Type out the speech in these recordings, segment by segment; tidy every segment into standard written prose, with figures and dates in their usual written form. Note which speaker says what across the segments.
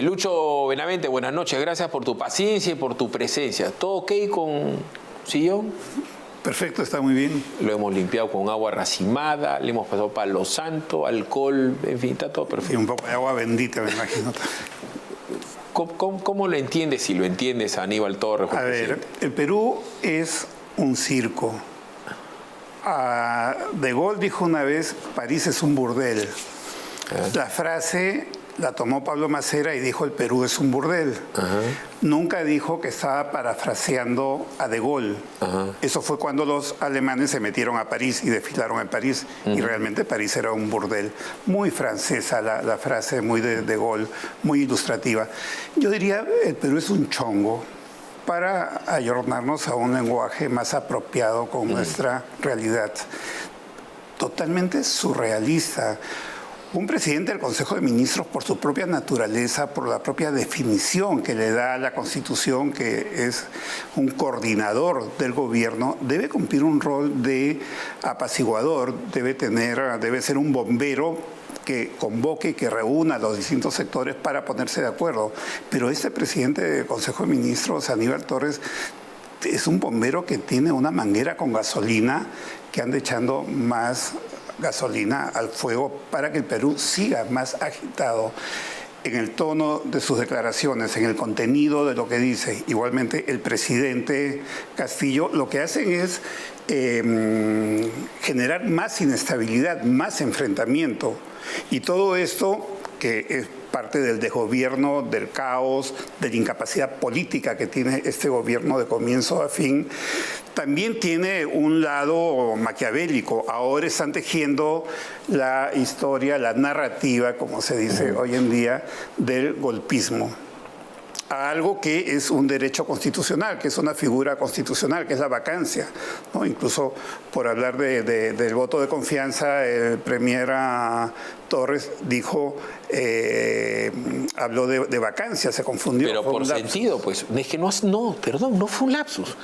Speaker 1: Lucho Benavente, buenas noches. Gracias por tu paciencia y por tu presencia. ¿Todo ok con Sillón?
Speaker 2: Perfecto, está muy bien.
Speaker 1: Lo hemos limpiado con agua racimada, le hemos pasado palo santo, alcohol, en fin, está todo perfecto.
Speaker 2: Y un poco de agua bendita, me imagino.
Speaker 1: ¿Cómo lo entiendes, si lo entiendes, Aníbal Torres?
Speaker 2: A ver, el Perú es un circo. De Gaulle dijo una vez, París es un burdel. La frase la tomó Pablo Macera y dijo, el Perú es un burdel. Nunca dijo que estaba parafraseando a De Gaulle. Eso fue cuando los alemanes se metieron a París y desfilaron en París. Y realmente París era un burdel. Muy francesa la frase, muy de Gaulle, muy ilustrativa. Yo diría, el Perú es un chongo, para ayornarnos a un lenguaje más apropiado con nuestra realidad. Totalmente surrealista. Un presidente del Consejo de Ministros, por su propia naturaleza, por la propia definición que le da a la Constitución, que es un coordinador del gobierno, debe cumplir un rol de apaciguador, debe ser un bombero que convoque y que reúna a los distintos sectores para ponerse de acuerdo. Pero este presidente del Consejo de Ministros, Aníbal Torres, es un bombero que tiene una manguera con gasolina que anda echando más gasolina al fuego para que el Perú siga más agitado en el tono de sus declaraciones, en el contenido de lo que dice. Igualmente, el presidente Castillo lo que hacen es generar más inestabilidad, más enfrentamiento. Y todo esto, que es parte del desgobierno, del caos, de la incapacidad política que tiene este gobierno de comienzo a fin, también tiene un lado maquiavélico. Ahora están tejiendo la historia, la narrativa, como se dice hoy en día, del golpismo. A algo que es un derecho constitucional, que es una figura constitucional, que es la vacancia, ¿no? Incluso por hablar del voto de confianza, el premier Torres dijo, habló de vacancia, se confundió.
Speaker 1: Pero por sentido, pues, es que no fue un lapsus.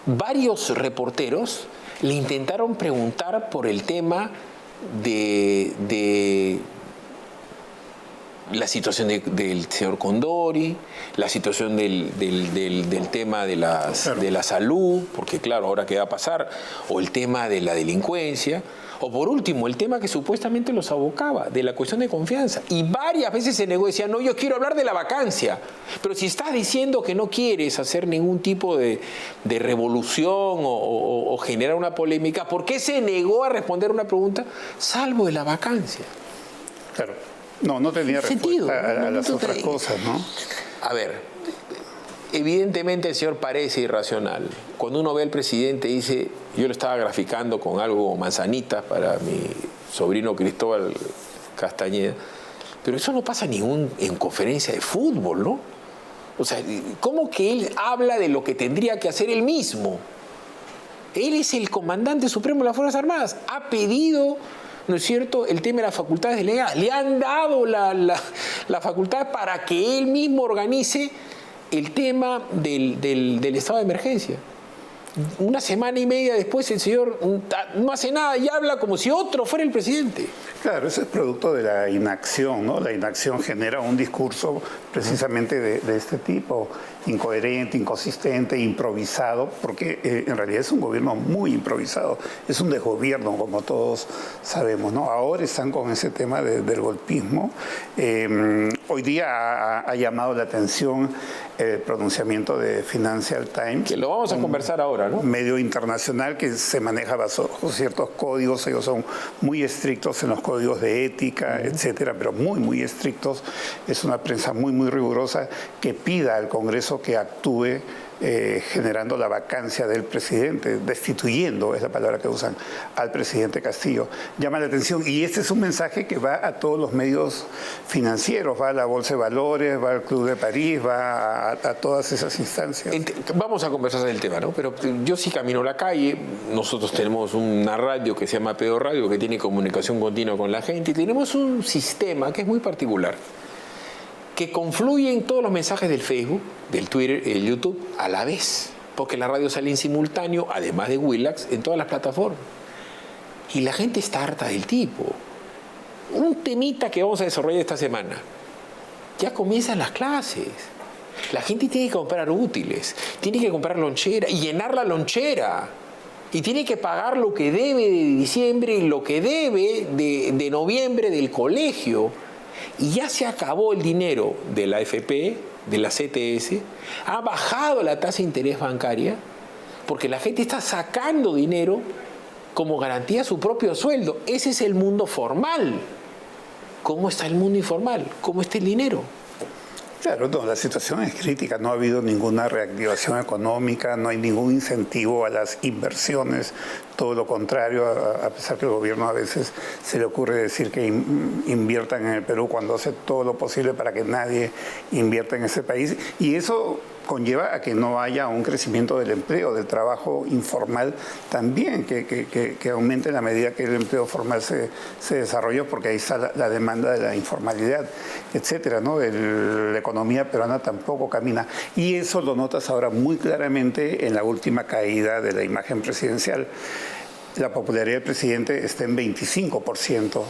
Speaker 1: Varios reporteros le intentaron preguntar por el tema de la situación del señor Condori, la situación del tema de la salud, porque claro, ahora qué va a pasar, o el tema de la delincuencia, o por último, el tema que supuestamente los abocaba, de la cuestión de confianza. Y varias veces se negó, decía, no, yo quiero hablar de la vacancia. Pero si estás diciendo que no quieres hacer ningún tipo de revolución o generar una polémica, ¿por qué se negó a responder una pregunta salvo de la vacancia?
Speaker 2: Claro. No tenía respuesta a las otras cosas, ¿no?
Speaker 1: A ver, evidentemente el señor parece irracional. Cuando uno ve al presidente dice, yo lo estaba graficando con algo manzanitas para mi sobrino Cristóbal Castañeda, pero eso no pasa ni en conferencia de fútbol, ¿no? O sea, ¿cómo que él habla de lo que tendría que hacer él mismo? Él es el comandante supremo de las Fuerzas Armadas. Ha pedido, ¿no es cierto?, el tema de las facultades delegadas. Le han dado la facultad para que él mismo organice el tema del estado de emergencia. Una semana y media después el señor no hace nada y habla como si otro fuera el presidente.
Speaker 2: Claro, eso es producto de la inacción, ¿no? La inacción genera un discurso precisamente de este tipo, incoherente, inconsistente, improvisado, porque en realidad es un gobierno muy improvisado, es un desgobierno, como todos sabemos, ¿no? Ahora están con ese tema del golpismo. Hoy día ha llamado la atención el pronunciamiento de Financial Times.
Speaker 1: Que lo vamos a conversar ahora, ¿no?
Speaker 2: Un medio internacional que se maneja bajo ciertos códigos, ellos son muy estrictos en los códigos de ética, etcétera, pero muy, muy estrictos. Es una prensa muy, muy rigurosa que pida al Congreso que actúe generando la vacancia del presidente, destituyendo, es la palabra que usan, al presidente Castillo. Llama la atención y este es un mensaje que va a todos los medios financieros, va a la Bolsa de Valores, va al Club de París, va a todas esas instancias.
Speaker 1: Vamos a conversar del tema, ¿no? Pero yo sí camino la calle, nosotros tenemos una radio que se llama Pedo Radio, que tiene comunicación continua con la gente, y tenemos un sistema que es muy particular, que confluyen todos los mensajes del Facebook, del Twitter y del YouTube a la vez, porque la radio sale en simultáneo, además de Willax, en todas las plataformas. Y la gente está harta del tipo. Un temita que vamos a desarrollar esta semana. ya comienzan las clases. La gente tiene que comprar útiles, tiene que comprar lonchera y llenar la lonchera. Y tiene que pagar lo que debe de diciembre y lo que debe de noviembre del colegio. Y ya se acabó el dinero de la AFP, de la CTS, ha bajado la tasa de interés bancaria, porque la gente está sacando dinero como garantía a su propio sueldo. Ese es el mundo formal. ¿Cómo está el mundo informal? ¿Cómo está el dinero?
Speaker 2: Claro, no, la situación es crítica, no ha habido ninguna reactivación económica, no hay ningún incentivo a las inversiones, todo lo contrario, a pesar que el gobierno a veces se le ocurre decir que inviertan en el Perú cuando hace todo lo posible para que nadie invierta en ese país, y eso conlleva a que no haya un crecimiento del empleo, del trabajo informal también, que aumente en la medida que el empleo formal se desarrolla, porque ahí está la demanda de la informalidad, etcétera, ¿no? La economía peruana tampoco camina. Y eso lo notas ahora muy claramente en la última caída de la imagen presidencial. La popularidad del presidente está en 25%.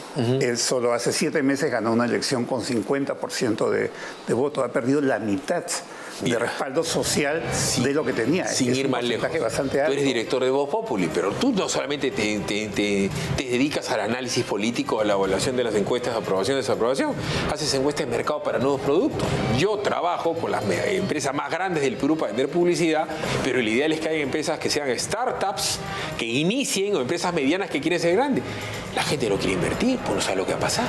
Speaker 2: Él solo hace 7 meses ganó una elección con 50% de voto. Ha perdido la mitad de respaldo social de lo que tenía.
Speaker 1: Sin ir más lejos. Tú eres director de Voz Populi, pero tú no solamente te dedicas al análisis político, a la evaluación de las encuestas de aprobación y desaprobación, haces encuestas de mercado para nuevos productos. Yo trabajo con las empresas más grandes del Perú para vender publicidad, pero el ideal es que haya empresas que sean startups, que inicien, o empresas medianas que quieren ser grandes. La gente no quiere invertir, pues no sabe lo que va a pasar.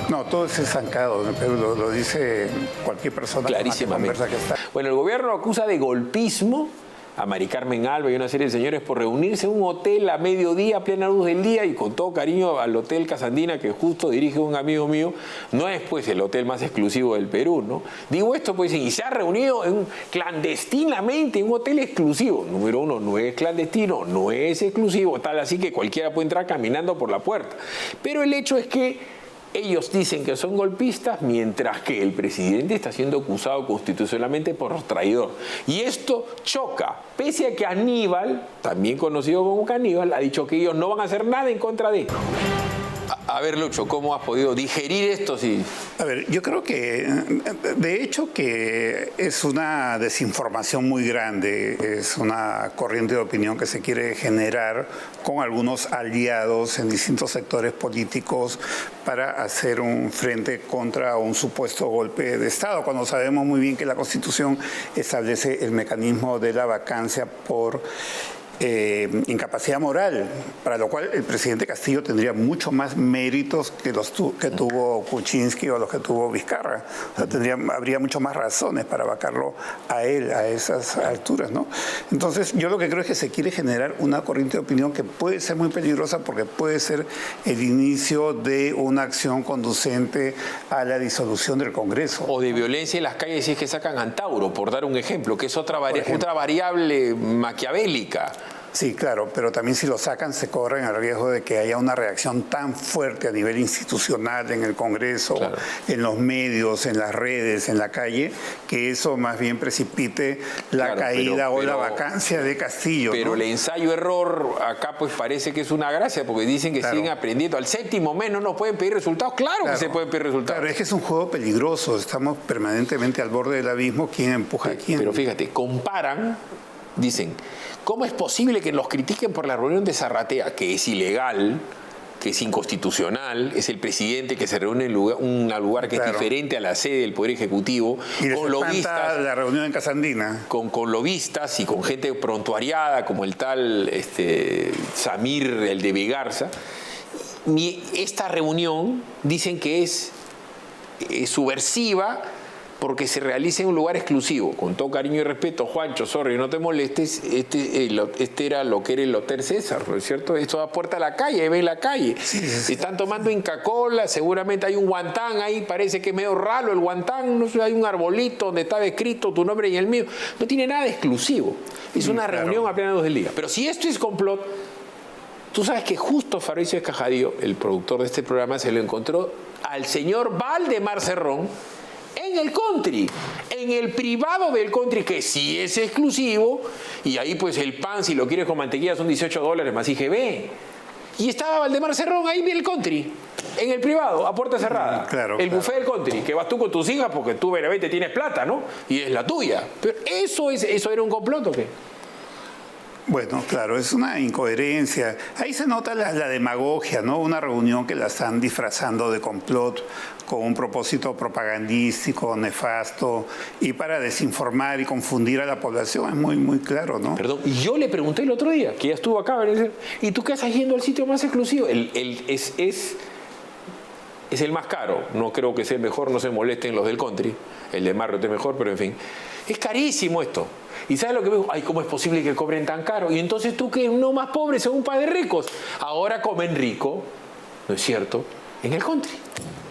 Speaker 2: No, todo es estancado, pero lo dice cualquier persona
Speaker 1: clarísimamente. Que está. Bueno, el gobierno acusa de golpismo a Mari Carmen Alba y una serie de señores por reunirse en un hotel a mediodía, a plena luz del día, y con todo cariño al Hotel Casandina, que justo dirige un amigo mío. No es pues el hotel más exclusivo del Perú, ¿no? Digo esto pues, y se ha reunido clandestinamente en un hotel exclusivo. Número uno, no es clandestino, no es exclusivo, tal así que cualquiera puede entrar caminando por la puerta. Pero el hecho es que ellos dicen que son golpistas, mientras que el presidente está siendo acusado constitucionalmente por traidor. Y esto choca, pese a que Aníbal, también conocido como Caníbal, ha dicho que ellos no van a hacer nada en contra de él. A ver, Lucho, ¿cómo has podido digerir esto? Sí.
Speaker 2: A ver, yo creo que, de hecho, que es una desinformación muy grande, es una corriente de opinión que se quiere generar con algunos aliados en distintos sectores políticos para hacer un frente contra un supuesto golpe de Estado, cuando sabemos muy bien que la Constitución establece el mecanismo de la vacancia por incapacidad moral, para lo cual el presidente Castillo tendría mucho más méritos que que tuvo Kuczynski o los que tuvo Vizcarra. O sea, habría mucho más razones para vacarlo a él a esas alturas, ¿no? Entonces, yo lo que creo es que se quiere generar una corriente de opinión que puede ser muy peligrosa, porque puede ser el inicio de una acción conducente a la disolución del Congreso.
Speaker 1: O de violencia en las calles si es que sacan Antauro, por dar un ejemplo, que es otra variable maquiavélica.
Speaker 2: Sí, claro, pero también si lo sacan se corren el riesgo de que haya una reacción tan fuerte a nivel institucional en el Congreso, claro, en los medios, en las redes, en la calle, que eso más bien precipite la caída o la vacancia de Castillo.
Speaker 1: Pero
Speaker 2: ¿no?
Speaker 1: El ensayo-error acá pues parece que es una gracia, porque dicen que siguen aprendiendo. Al séptimo mes no nos pueden pedir resultados. Claro que se pueden pedir resultados.
Speaker 2: Claro, es que es un juego peligroso. Estamos permanentemente al borde del abismo. ¿Quién empuja a quién?
Speaker 1: Pero fíjate, comparan, dicen, ¿cómo es posible que los critiquen por la reunión de Zarratea, que es ilegal, que es inconstitucional, es el presidente que se reúne en un lugar que es diferente a la sede del Poder Ejecutivo,
Speaker 2: y con lobistas, la reunión en Casandina,
Speaker 1: con lobistas y con gente prontuariada como el tal Samir, el de Begarza? Y esta reunión dicen que es subversiva, porque se realiza en un lugar exclusivo. Con todo cariño y respeto, Juancho, sorry, no te molestes, este era lo que era el Hotel César, ¿no es cierto? Esto da puerta a la calle, ven la calle. Sí. Están tomando Inca Kola, seguramente hay un guantán ahí, parece que es medio raro el guantán, no sé, hay un arbolito donde estaba escrito tu nombre y el mío. No tiene nada de exclusivo. Es una reunión a plena luz del día. Pero si esto es complot, tú sabes que justo Fabricio Escajadío, el productor de este programa, se lo encontró al señor Valdemar Cerrón en el country, en el privado del country, que sí es exclusivo, y ahí pues el pan, si lo quieres con mantequilla, son $18 más IGB. Y estaba Valdemar Cerrón ahí en el country. En el privado, a puerta cerrada.
Speaker 2: Claro,
Speaker 1: el buffet del country, que vas tú con tus hijas porque tú verdaderamente tienes plata, ¿no? Y es la tuya. Pero ¿eso era un complot o qué?
Speaker 2: Bueno, claro, es una incoherencia. Ahí se nota la demagogia, ¿no? Una reunión que la están disfrazando de complot con un propósito propagandístico, nefasto, y para desinformar y confundir a la población. Es muy, muy claro, ¿no?
Speaker 1: Perdón, y yo le pregunté el otro día, que ya estuvo acá, ¿y tú qué estás yendo al sitio más exclusivo? Es el más caro, no creo que sea el mejor, no se molesten los del country, el de Marriott es mejor, pero en fin. Es carísimo esto. ¿Y sabes lo que veo? Ay, ¿cómo es posible que cobren tan caro? Y entonces tú que uno más pobre son un par de ricos. Ahora comen rico, ¿no es cierto?, en el country.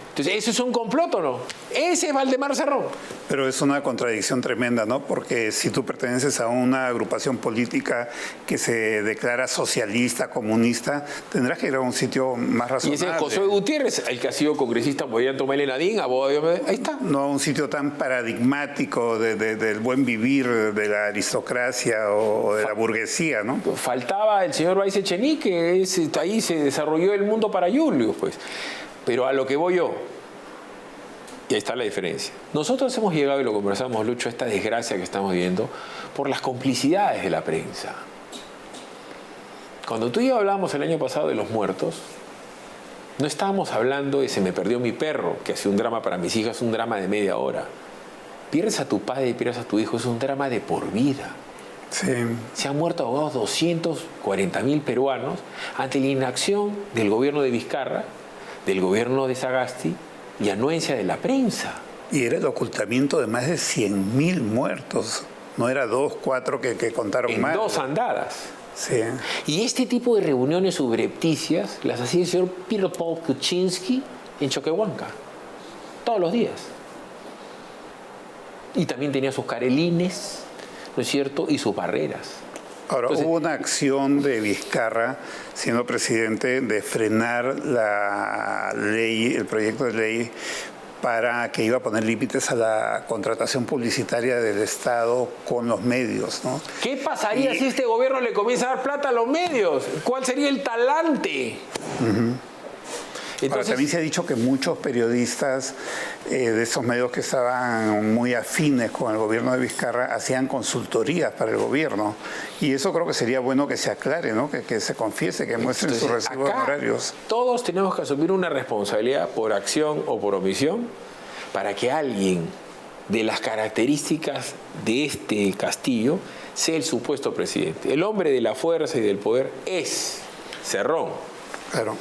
Speaker 1: Entonces, ¿eso es un complot o no? Ese es Valdemar Cerrón.
Speaker 2: Pero es una contradicción tremenda, ¿no? Porque si tú perteneces a una agrupación política que se declara socialista, comunista, tendrás que ir a un sitio más razonable.
Speaker 1: Y ese es Josué Gutiérrez, el que ha sido congresista Movimiento Melenadín, abogado, ahí está.
Speaker 2: No a un sitio tan paradigmático del buen vivir de la aristocracia o de la burguesía, ¿no?
Speaker 1: Faltaba el señor Baiz Echenique, que ahí se desarrolló el mundo para Julius, pues. Pero a lo que voy yo, y ahí está la diferencia. Nosotros hemos llegado, y lo conversamos, Lucho, a esta desgracia que estamos viendo por las complicidades de la prensa. Cuando tú y yo hablábamos el año pasado de los muertos, no estábamos hablando de se me perdió mi perro, que hace un drama para mis hijas, un drama de media hora. Pierdes a tu padre y pierdes a tu hijo, es un drama de por vida.
Speaker 2: Sí.
Speaker 1: Se han muerto ahogados 240.000 peruanos ante la inacción del gobierno de Vizcarra, del gobierno de Sagasti y anuencia de la prensa.
Speaker 2: Y era el ocultamiento de más de 100.000 muertos. No era 2, 4 que contaron mal.
Speaker 1: En 2 andadas.
Speaker 2: Sí.
Speaker 1: Y este tipo de reuniones subrepticias las hacía el señor Piotr Paul Kuczynski en Choquehuanca. Todos los días. Y también tenía sus carelines, ¿no es cierto? Y sus barreras.
Speaker 2: Ahora,
Speaker 1: Entonces,
Speaker 2: hubo una acción de Vizcarra, siendo presidente, de frenar la ley, el proyecto de ley para que iba a poner límites a la contratación publicitaria del Estado con los medios, ¿no?
Speaker 1: ¿Qué pasaría si este gobierno le comienza a dar plata a los medios? ¿Cuál sería el talante?
Speaker 2: Ahora, también se ha dicho que muchos periodistas de estos medios que estaban muy afines con el gobierno de Vizcarra hacían consultorías para el gobierno. Y eso creo que sería bueno que se aclare, ¿no? Que se confiese, que muestren sus recibos honorarios.
Speaker 1: Todos tenemos que asumir una responsabilidad por acción o por omisión para que alguien de las características de este Castillo sea el supuesto presidente. El hombre de la fuerza y del poder es Cerrón.
Speaker 2: Claro.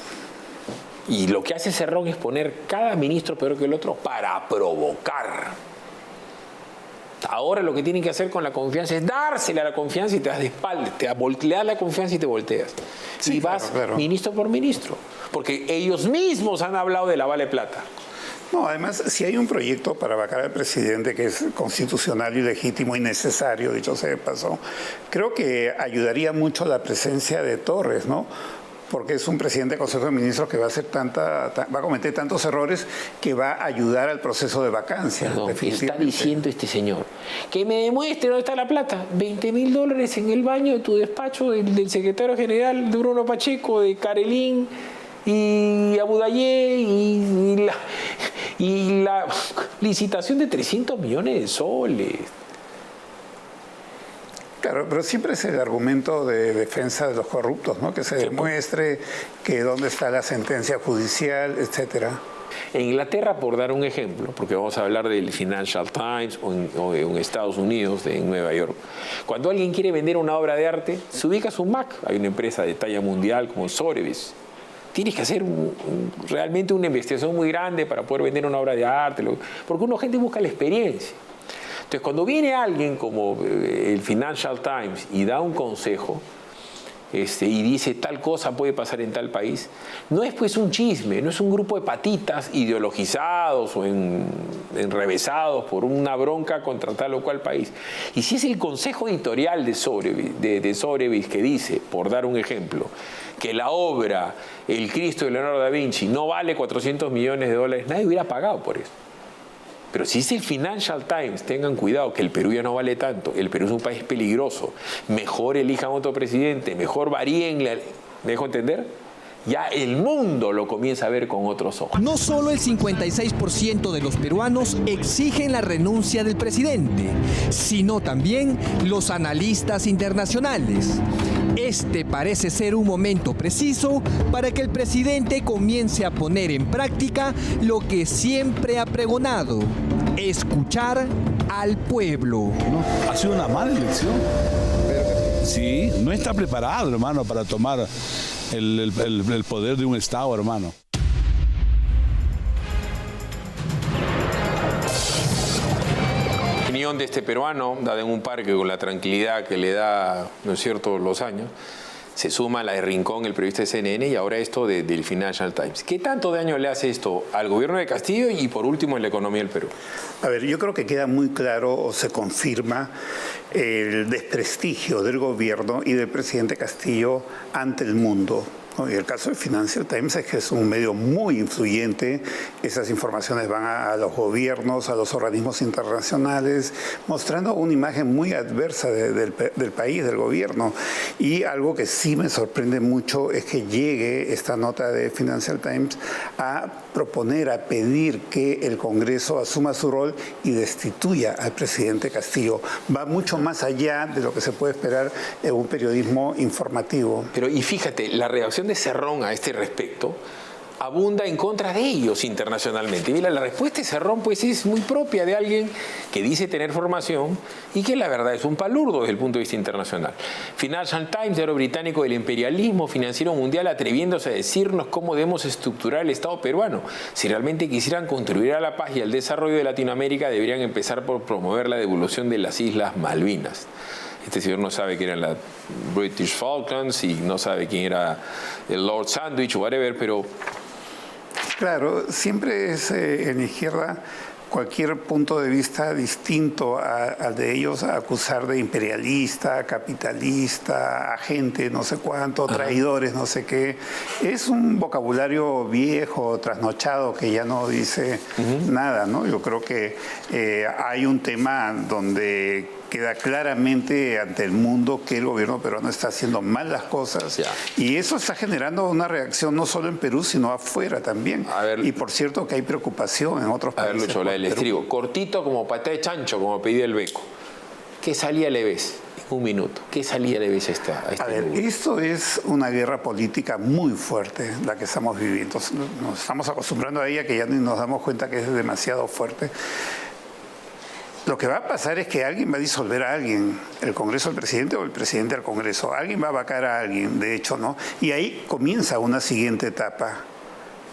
Speaker 1: Y lo que hace Cerrón es poner cada ministro peor que el otro para provocar. Ahora lo que tienen que hacer con la confianza es dársela a la confianza y te das de espaldas, le das la confianza y te volteas.
Speaker 2: Sí,
Speaker 1: y vas
Speaker 2: claro.
Speaker 1: ministro por ministro, porque ellos mismos han hablado de la Vale Plata.
Speaker 2: No, además, si hay un proyecto para vacar al presidente que es constitucional y legítimo y necesario, dicho sea de paso, creo que ayudaría mucho la presencia de Torres, ¿no? Porque es un presidente del Consejo de Ministros que va a cometer tantos errores que va a ayudar al proceso de vacancia.
Speaker 1: Perdón, está diciendo este señor que me demuestre dónde está la plata. $20.000 en el baño de tu despacho del secretario general de Bruno Pacheco, de Carelín y Abudayé y la licitación de 300 millones de soles.
Speaker 2: Claro, pero siempre es el argumento de defensa de los corruptos, ¿no? Que se demuestre que dónde está la sentencia judicial, etcétera.
Speaker 1: En Inglaterra, por dar un ejemplo, porque vamos a hablar del Financial Times o en Estados Unidos, en Nueva York, cuando alguien quiere vender una obra de arte, se ubica su MAC. Hay una empresa de talla mundial como Sotheby's. Tienes que hacer realmente una investigación muy grande para poder vender una obra de arte, porque uno gente busca la experiencia. Entonces, cuando viene alguien como el Financial Times y da un consejo y dice tal cosa puede pasar en tal país, no es pues un chisme, no es un grupo de patitas ideologizados o enrevesados por una bronca contra tal o cual país. Y si es el consejo editorial de Sotheby's que dice, por dar un ejemplo, que la obra El Cristo de Leonardo da Vinci no vale $400 millones, nadie hubiera pagado por eso. Pero si es el Financial Times, tengan cuidado que el Perú ya no vale tanto, el Perú es un país peligroso, mejor elijan otro presidente, mejor varíen, ¿me dejo entender? ya el mundo lo comienza a ver con otros ojos.
Speaker 3: No solo el 56% de los peruanos exigen la renuncia del presidente, sino también los analistas internacionales. Este parece ser un momento preciso para que el presidente comience a poner en práctica lo que siempre ha pregonado: escuchar al pueblo.
Speaker 4: Ha sido una mala elección. Sí, no está preparado, hermano, para tomar el poder de un Estado, hermano.
Speaker 1: La opinión de este peruano, dada en un parque con la tranquilidad que le da, ¿no es cierto?, los años, se suma a la de Rincón, el periodista de CNN, y ahora esto del Financial Times. ¿Qué tanto daño le hace esto al gobierno de Castillo y, por último, en la economía del Perú?
Speaker 2: A ver, yo creo que queda muy claro o se confirma el desprestigio del gobierno y del presidente Castillo ante el mundo. Y el caso del Financial Times es que es un medio muy influyente. Esas informaciones van a los gobiernos, a los organismos internacionales, mostrando una imagen muy adversa del país, del gobierno. Y algo que sí me sorprende mucho es que llegue esta nota de Financial Times a proponer, a pedir que el Congreso asuma su rol y destituya al presidente Castillo. Va mucho más allá de lo que se puede esperar en un periodismo informativo.
Speaker 1: Pero, y fíjate, la reacción de Cerrón a este respecto abunda en contra de ellos internacionalmente. Y mira, la respuesta de Cerrón pues es muy propia de alguien que dice tener formación y que la verdad es un palurdo desde el punto de vista internacional. Financial Times, diario británico del imperialismo financiero mundial, atreviéndose a decirnos cómo debemos estructurar el Estado peruano. Si realmente quisieran contribuir a la paz y al desarrollo de Latinoamérica, deberían empezar por promover la devolución de las Islas Malvinas. Este señor no sabe quién eran las British Falklands y no sabe quién era el Lord Sandwich o whatever, pero...
Speaker 2: Claro, siempre es en la izquierda cualquier punto de vista distinto al de ellos, a acusar de imperialista, capitalista, agente no sé cuánto, traidores no sé qué. Es un vocabulario viejo, trasnochado, que ya no dice nada, ¿no? Yo creo que hay un tema donde queda claramente ante el mundo que el gobierno peruano está haciendo mal las cosas. Y eso está generando una reacción no solo en Perú, sino afuera también. Y por cierto que hay preocupación en otros países.
Speaker 1: A ver, Lucho, la del estribo. Cortito como paté de chancho, como pedía el Beco. ¿Qué salida le ves? En un minuto. ¿Qué salida le ves a este
Speaker 2: A ver, esto es una guerra política muy fuerte, la que estamos viviendo. Nos estamos acostumbrando a ella, que ya ni nos damos cuenta que es demasiado fuerte. Lo que va a pasar es que alguien va a disolver a alguien, el Congreso del presidente o el presidente del Congreso. Alguien va a vacar a alguien, de hecho, ¿no? Y ahí comienza una siguiente etapa.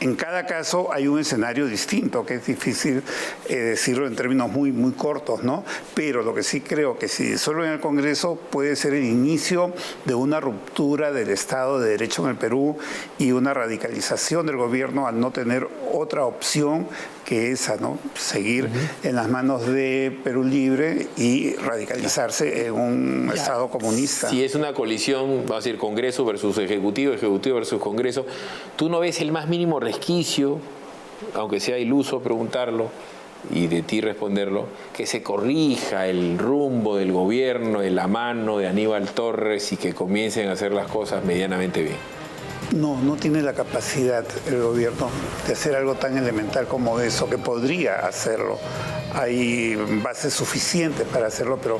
Speaker 2: En cada caso hay un escenario distinto, que es difícil decirlo en términos muy, muy cortos, ¿no? Pero lo que sí creo que si disuelven el Congreso puede ser el inicio de una ruptura del Estado de Derecho en el Perú y una radicalización del gobierno al no tener otra opción que esa, ¿no? Seguir en las manos de Perú Libre y radicalizarse en un Estado comunista.
Speaker 1: Si es una colisión, va a ser Congreso versus Ejecutivo, Ejecutivo versus Congreso, ¿tú no ves el más mínimo resquicio, aunque sea iluso preguntarlo y de ti responderlo, que se corrija el rumbo del gobierno de la mano de Aníbal Torres y que comiencen a hacer las cosas medianamente bien?
Speaker 2: No tiene la capacidad el gobierno de hacer algo tan elemental como eso, que podría hacerlo. Hay bases suficientes para hacerlo, pero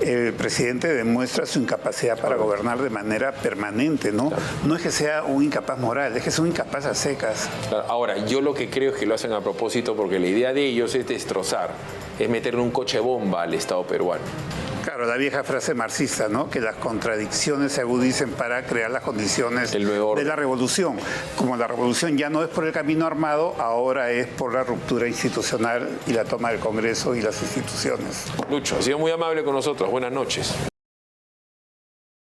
Speaker 2: el presidente demuestra su incapacidad para gobernar de manera permanente, ¿no?
Speaker 1: Claro.
Speaker 2: No es que sea un incapaz moral, es que es un incapaz a secas.
Speaker 1: Claro. Ahora, yo lo que creo es que lo hacen a propósito porque la idea de ellos es destrozar, es meterle un coche bomba al Estado peruano.
Speaker 2: Claro, la vieja frase marxista, ¿no? Que las contradicciones se agudicen para crear las condiciones de la revolución. Como la revolución ya no es por el camino armado, ahora es por la ruptura institucional y la toma del Congreso y las instituciones.
Speaker 1: Lucho, ha sido muy amable con nosotros. Buenas noches.